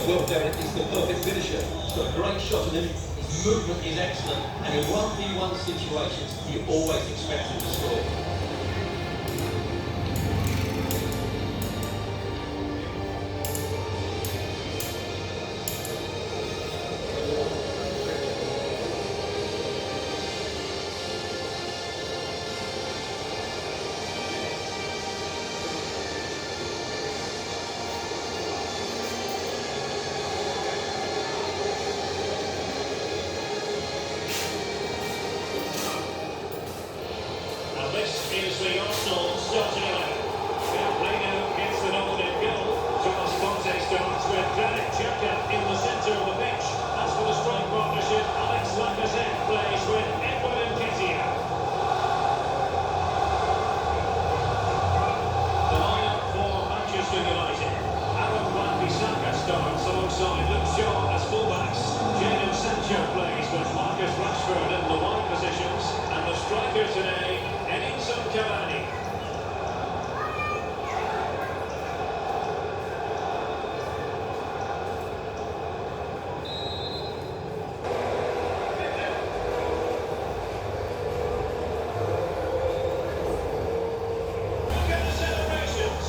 Well, Derek, he's the perfect finisher. He's got a great shot in him. His movement is excellent. And in 1v1 situations, you always expect him to score. This is the Arsenal starting 11. Plano gets the nod in goal. Thomas Conte starts with Granit Xhaka in the centre of the pitch. As for the strike partnership, Alex Lacazette plays with Edward Nketiah. The lineup for Manchester United. Aaron Wan-Bissaka starts alongside Luke Shaw as fullbacks. Jadon Sancho plays with Marcus Rashford in the wide positions. And the striker today, Edinson Cavani. Look at the celebrations.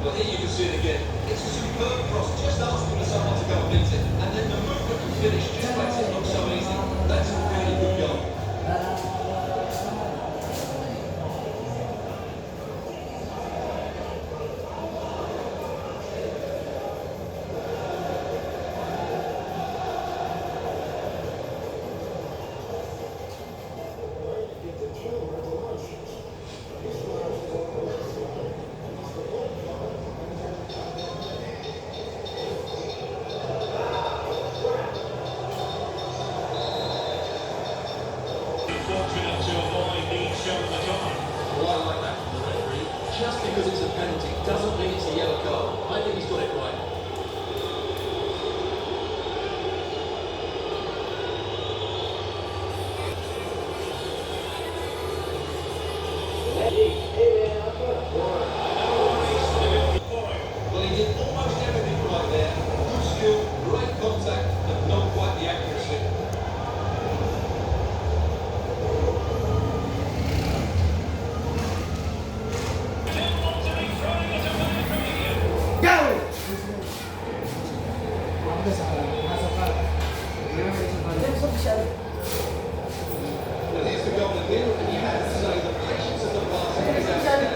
Well, here you can see it again. It's a superb cross, just asking for someone to go and beat it. And then the movement and finish just makes it look so easy. That's a really good goal. Fortunate to avoid being shown the card. Well, I like that from the referee. Just because it's a penalty doesn't mean it's a yellow card. I think he's got it right. Well, he did almost everything right there. Good skill, great contact, but not quite the accuracy. Well, here's the goal again, and you have to say the patience of the passer is outstanding.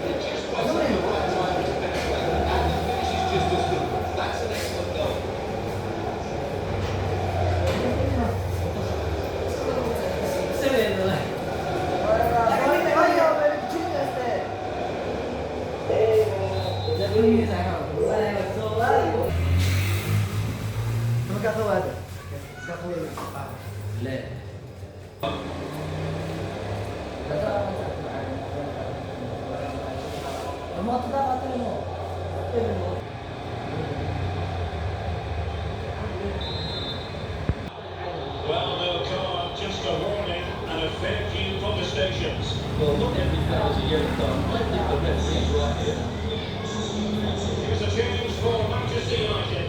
It just waits at the right time to penetrate, and the finish is just as good. That's an excellent goal. Well, no card, just a warning and a fair few protestations. Well, not every foul is a yellow card. I think the referee's right here. Here's a change for Manchester United.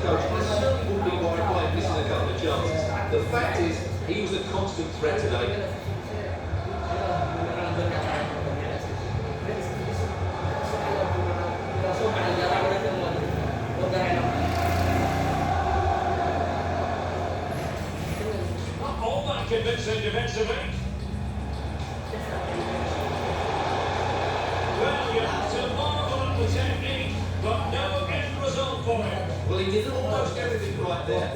coach, I certainly wouldn't be worried by him missing a couple of chances. The fact is, he was a constant threat today. Not all that convincing defensively. Well, you have to marvel at the technique, but no end result for him. Well, he did almost everything right there.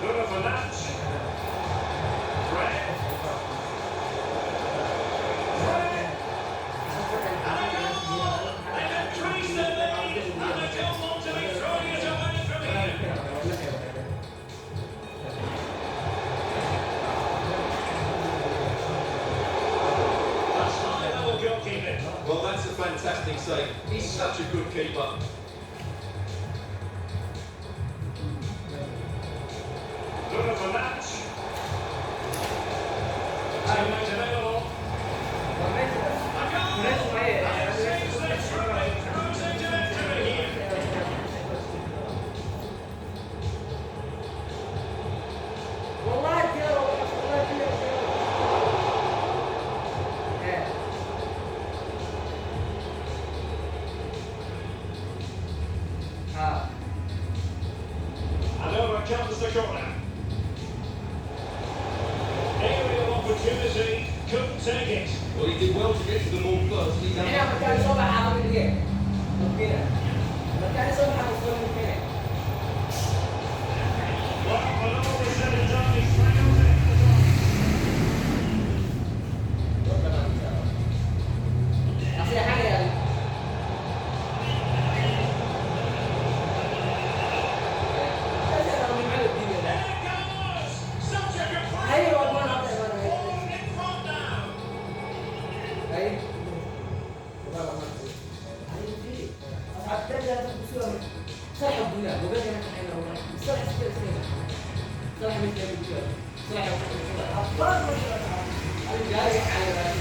Bruno Fernandes. Fred. Fred. And a goal! They've increased the lead, and they don't want to be throwing it away from here. That's high-level goalkeeping. Well, that's a fantastic save. He's such a good keeper. Bruno Fernandes. Teammate available. A goal! And it seems they're cruising to victory here. And over comes the corner. Aerial opportunity, couldn't take it. Well, he did well to get to the ball first. He's Ini yang percaya sobat apa dia? Mungkin. Percaya sobat apa mungkin. Well, when all was said and done, he triumphed it. Masih ada ya? There it goes! Such a good play! Ayo, mana? All in front now. Baik. Ada yang usul. Saya punya, bukan yang saya orang. Saya seperti saya punya juga. Saya apa? Ada jari ada.